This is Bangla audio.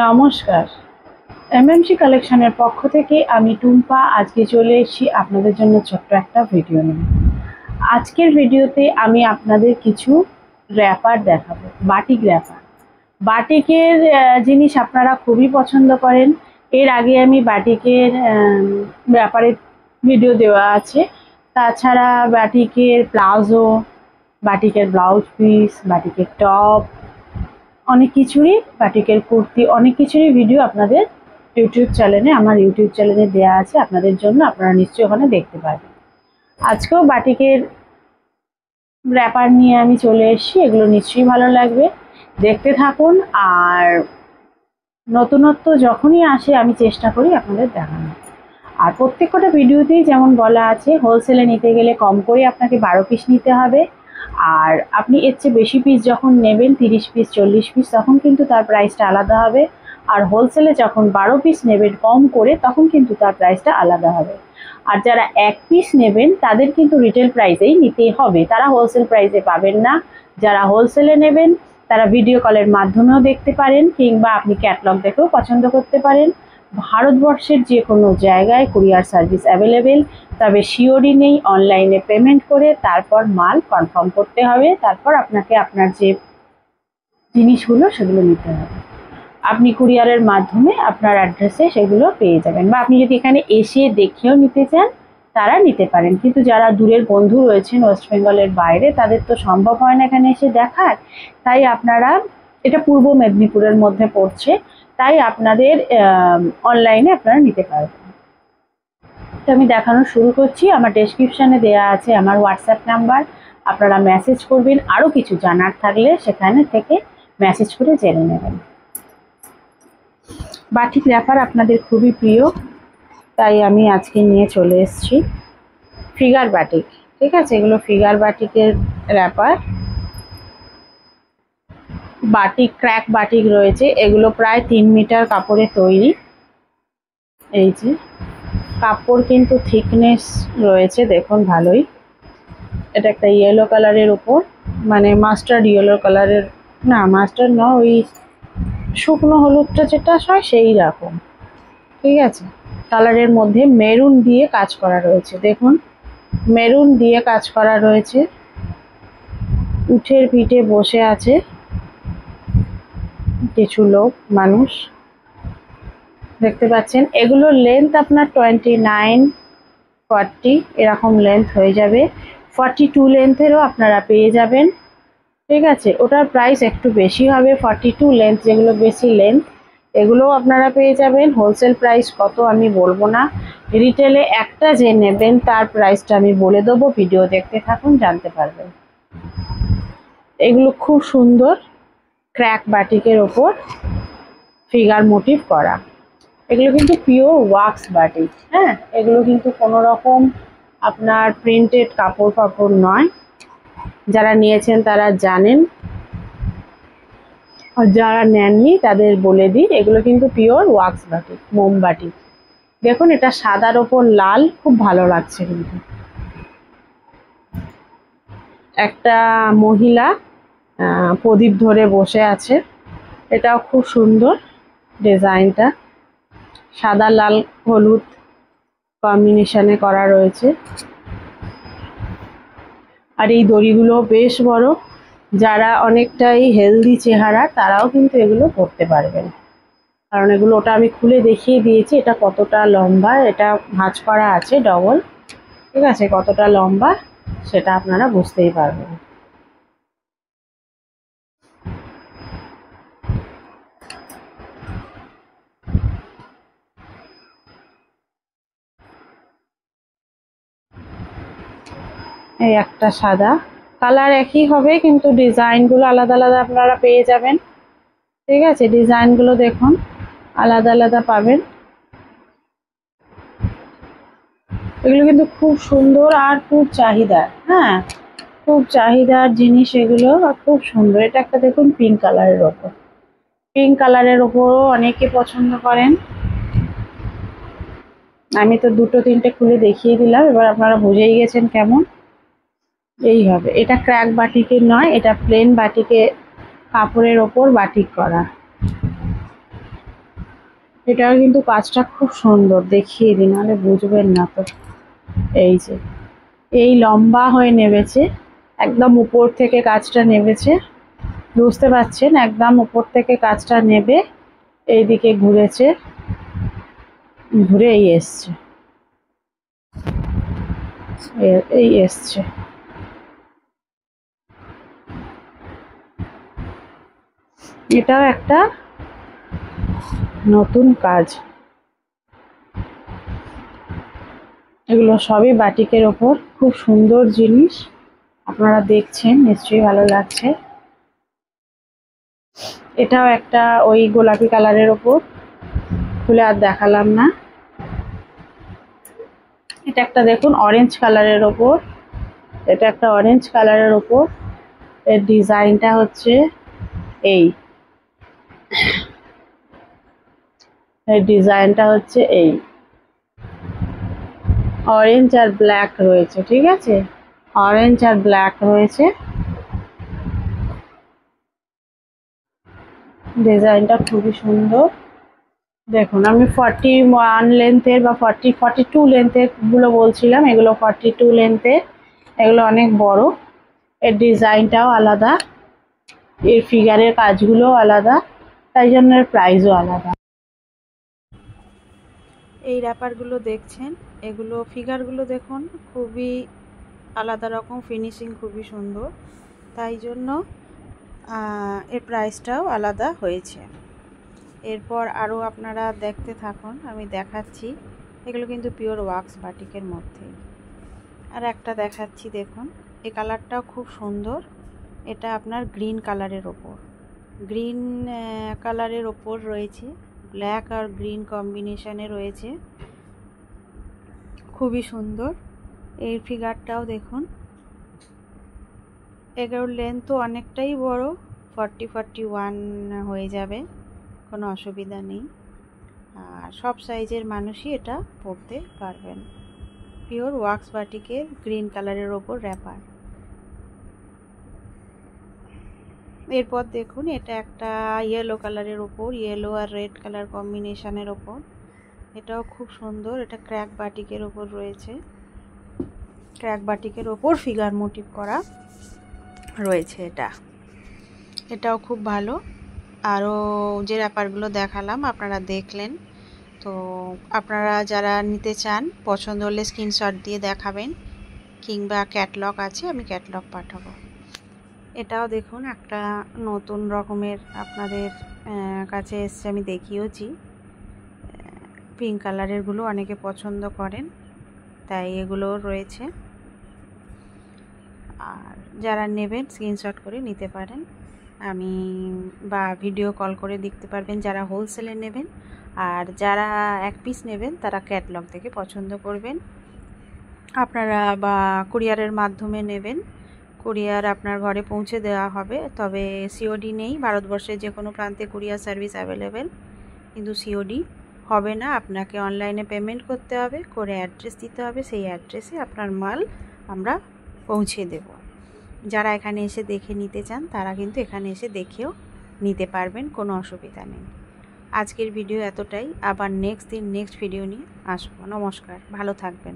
নমস্কার, এমএমসি কালেকশনের পক্ষ থেকে আমি টুম্পা আজকে চলে এসেছি আপনাদের জন্য ছোট্ট একটা ভিডিও নিয়ে। আজকের ভিডিওতে আমি আপনাদের কিছু র্যাপার দেখাবো, বাটিক র্যাপার। বাটিকের জিনিস আপনারা খুবই পছন্দ করেন। এর আগে আমি বাটিকের র্যাপারের ভিডিও দেওয়া আছে। তাছাড়া বাটিকের প্লাজো, বাটিকের ব্লাউজ পিস, বাটিকের টপ, অনেক কিছুরই, বাটিকের কুর্তি, অনেক কিছুরই ভিডিও আপনাদের আমার ইউটিউব চ্যানেলে দেওয়া আছে আপনাদের জন্য। আপনারা নিশ্চয়ই ওখানে দেখতে পাবেন। আজকেও বাটিকের র্যাপার নিয়ে আমি চলে এসেছি, এগুলো নিশ্চয়ই ভালো লাগবে, দেখতে থাকুন। আর নতুনত্ব যখনই আসে আমি চেষ্টা করি আপনাদের দেখানো। আর প্রত্যেকটা ভিডিওতেই যেমন বলা আছে, হোলসেলে নিতে গেলে কম করে আপনাকে 12 পিস নিতে হবে। আর আপনি এর চেয়ে বেশি পিস যখন নেবেন, 30 পিস 40 পিস, তখন কিন্তু তার প্রাইসটা আলাদা হবে। আর হোলসেলে যখন 12 পিস নেবেন কম করে, তখন কিন্তু তার প্রাইসটা আলাদা হবে। আর যারা 1 পিস নেবেন তাদের কিন্তু রিটেল প্রাইসেই নিতে হবে, তারা হোলসেল প্রাইসে পাবেন না। যারা হোলসেলে নেবেন তারা ভিডিও কলের মাধ্যমেও দেখতে পারেন, কিংবা আপনি ক্যাটালগ দেখেও পছন্দ করতে পারেন। ভারতবর্ষের যে কোনো জায়গায় কুরিয়ার সার্ভিস অ্যাভেলেবেল, তবে সিওডি নেই। অনলাইনে পেমেন্ট করে তারপর মাল কনফার্ম করতে হবে, তারপর আপনাকে আপনার যে জিনিসগুলো সেগুলো নিতে হবে। আপনি কুরিয়ারের মাধ্যমে আপনার অ্যাড্রেসে সেগুলো পেয়ে যাবেন, বা আপনি যদি এখানে এসে দেখেও নিতে চান তারা নিতে পারেন। কিন্তু যারা দূরের বন্ধু রয়েছেন ওয়েস্ট বেঙ্গলের বাইরে, তাদের তো সম্ভব হয় না এখানে এসে দেখার। তাই আপনারা, এটা পূর্ব মেদিনীপুরের মধ্যে পড়ছে, তাই আপনাদের অনলাইনে আপনারা নিতে পারবেন। তো আমি দেখানো শুরু করছি। আমার ডেসক্রিপশানে দেওয়া আছে আমার হোয়াটসঅ্যাপ নাম্বার, আপনারা মেসেজ করবেন। আরও কিছু জানার থাকলে সেখানে থেকে মেসেজ করে জেনে নেবেন। বাটিক র্যাপার আপনাদের খুবই প্রিয়, তাই আমি আজকে নিয়ে চলে এসেছি ফিগার বাটিক। ঠিক আছে, এগুলো ফিগার বাটিকের র্যাপার। বাটিক, ক্র্যাক বাটিক রয়েছে, এগুলো প্রায় 3 মিটার কাপড়ে তৈরি। এই যে কাপড় কিন্তু থিকনেস রয়েছে, দেখুন ভালোই। এটা একটা ইয়েলো কালারের উপর, মানে মাস্টার্ড ইয়েলো কালারের, না মাস্টার্ড না, ওই শুকনো হলুদটা যেটা হয় সেই রকম। ঠিক আছে, কালারের মধ্যে মেরুন দিয়ে কাজ করা রয়েছে, দেখুন মেরুন দিয়ে কাজ করা রয়েছে। উঠের পিঠে বসে আছে কিছু লোক, মানুষ দেখতে পাচ্ছেন। এগুলোর লেন্থ আপনার 29, 40 এরকম লেন্থ হয়ে যাবে। 42 লেন্থেরও আপনারা পেয়ে যাবেন। ঠিক আছে, ওটার প্রাইস একটু বেশি হবে। 42 লেন্থ, যেগুলো বেশি লেন্থ, এগুলোও আপনারা পেয়ে যাবেন। হোলসেল প্রাইস কত আমি বলবো না, রিটেলে একটা যে নেবেন তার প্রাইসটা আমি বলে দেবো, ভিডিও দেখতে থাকুন, জানতে পারবেন। এগুলো খুব সুন্দর, ক্র্যাক বাটিকের ওপর ফিগার মোটিভ করা। এগুলো কিন্তু পিওর ওয়াক্স বাটিক। হ্যাঁ, এগুলো কিন্তু কোনো রকম আপনার প্রিন্টেড কাপড় ফাপড় নয়। যারা নিয়েছেন তারা জানেন, আর যারা নেননি তাদের বলে দিই, এগুলো কিন্তু পিওর ওয়াক্স বাটিক, মোম বাটিক। দেখুন এটা সাদার ওপর লাল, খুব ভালো লাগছে কিন্তু। একটা মহিলা প্রদীপ ধরে বসে আছে, এটাও খুব সুন্দর ডিজাইনটা, সাদা লাল হলুদ কম্বিনেশনে করা রয়েছে। আর এই দড়িগুলো বেশ বড়, যারা অনেকটাই হেলদি চেহারা তারাও কিন্তু এগুলো পরতে পারবেন, কারণ এগুলো, ওটা আমি খুলে দেখিয়ে দিয়েছি এটা কতটা লম্বা, এটা ভাঁজ করা আছে ডবল। ঠিক আছে, কতটা লম্বা সেটা আপনারা বুঝতেই পারবেন। এই একটা সাদা কালার, একই হবে কিন্তু ডিজাইনগুলো আলাদা আলাদা আপনারা পেয়ে যাবেন। ঠিক আছে, ডিজাইনগুলো দেখুন আলাদা আলাদা পাবেন। এগুলো কিন্তু খুব সুন্দর আর খুব চাহিদার, হ্যাঁ খুব চাহিদার জিনিস এগুলো, আর খুব সুন্দর। এটা একটা দেখুন পিঙ্ক কালারের ওপর, পিঙ্ক কালারের ওপরও অনেকে পছন্দ করেন। আমি তো দুটো তিনটে খুলে দেখিয়ে দিলাম, এবার আপনারা বুঝেই গেছেন কেমন। এই হবে, এটা ক্র্যাক বাটিকের নয়, এটা প্লেন বাটিকে কাপড়ের ওপর বাটিক করা। এটাও কিন্তু কাজটা খুব সুন্দর, দেখিয়ে দিই নাহলে বুঝবেন না তো। এই যে এই লম্বা হয়ে নেমেছে, একদম উপর থেকে কাজটা নেমেছে, বুঝতে পারছেন? একদম উপর থেকে কাজটা নেবে এইদিকে ঘুরেছে, ঘুরে এই এসছে, এই এসছে। এটাও একটা নতুন কাজ। এগুলো সবই বাটিকের ওপর, খুব সুন্দর জিনিস। আপনারা দেখছেন, নিশ্চয়ই ভালো লাগছে। এটাও একটা ওই গোলাপি কালারের ওপর, খুলে আর দেখালাম না। এটা একটা দেখুন অরেঞ্জ কালারের ওপর, এটা একটা অরেঞ্জ কালারের ওপর। এর ডিজাইনটা হচ্ছে এই, এর ডিজাইনটা হচ্ছে এই অরেঞ্জ আর ব্ল্যাক রয়েছে, ঠিক আছে? অরেঞ্জ আর ব্ল্যাক রয়েছে। ডিজাইনটা খুবই সুন্দর। দেখুন আমি 41 লেন্থের বা 42 লেন্থের গুলো বলছিলাম, এগুলো 42 লেন্থের, এগুলো অনেক বড়। এর ডিজাইনটাও আলাদা, এর ফিগারের কাজগুলোও আলাদা, তাই জন্য এর প্রাইসও আলাদা। এই র্যাপারগুলো দেখছেন, এগুলো ফিগারগুলো দেখুন, খুবই আলাদা রকম, ফিনিশিং খুবই সুন্দর, তাই জন্য এর প্রাইসটাও আলাদা হয়েছে। এরপর আরও আপনারা দেখতে থাকুন, আমি দেখাচ্ছি। এগুলো কিন্তু পিওর ওয়াক্স বাটিকের মধ্যেই। আর একটা দেখাচ্ছি, দেখুন এই কালারটাও খুব সুন্দর। এটা আপনার গ্রিন কালারের ওপর, গ্রিন কালারের ওপর রয়েছে, ব্ল্যাক আর গ্রিন কম্বিনেশনে রয়েছে, খুবই সুন্দর। এই ফিগারটাও দেখুন, এগুলোর লেন্থও অনেকটাই বড়, 41 হয়ে যাবে, কোনো অসুবিধা নেই। আর সব সাইজের মানুষই এটা পরতে পারবেন। পিওর ওয়াক্স বাটিকের গ্রিন কালারের ওপর র্যাপার। এরপর দেখুন এটা একটা ইয়েলো কালারের ওপর, ইয়েলো আর রেড কালার কম্বিনেশনের ওপর, এটাও খুব সুন্দর। এটা ক্র্যাক বাটিকের ওপর রয়েছে, ক্র্যাক বাটিকের ওপর ফিগার মোটিভ করা রয়েছে। এটাও খুব ভালো। আরও যে র্যাপারগুলো দেখালাম আপনারা দেখলেন, তো আপনারা যারা নিতে চান পছন্দ হলে স্ক্রিনশট দিয়ে দেখাবেন, কিংবা ক্যাটলগ আছে, আমি ক্যাটলগ পাঠাবো। এটাও দেখুন একটা নতুন রকমের আপনাদের কাছে এসছে, আমি দেখিয়েছি। পিঙ্ক কালারেরগুলো অনেকে পছন্দ করেন, তাই এগুলো রয়েছে। আর যারা নেবেন স্ক্রিনশট করে নিতে পারেন, আমি বা ভিডিও কল করে দেখতে পারবেন যারা হোলসেলে নেবেন। আর যারা এক পিস নেবেন তারা ক্যাটলগ থেকে পছন্দ করবেন। আপনারা বা কুরিয়ারের মাধ্যমে নেবেন, কুরিয়ার আপনার ঘরে পৌঁছে দেওয়া হবে, তবে সিওডি নেই। ভারতবর্ষের যে কোনো প্রান্তে কুরিয়ার সার্ভিস অ্যাভেলেবেল, কিন্তু সিওডি হবে না। আপনাকে অনলাইনে পেমেন্ট করতে হবে, করে অ্যাড্রেস দিতে হবে, সেই অ্যাড্রেসে আপনার মাল আমরা পৌঁছে দেব। যারা এখানে এসে দেখে নিতে চান তারা কিন্তু এখানে এসে দেখেও নিতে পারবেন, কোনো অসুবিধা নেই। আজকের ভিডিও এতটাই, আবার নেক্সট দিন নেক্সট ভিডিও নিয়ে আসবো। নমস্কার, ভালো থাকবেন।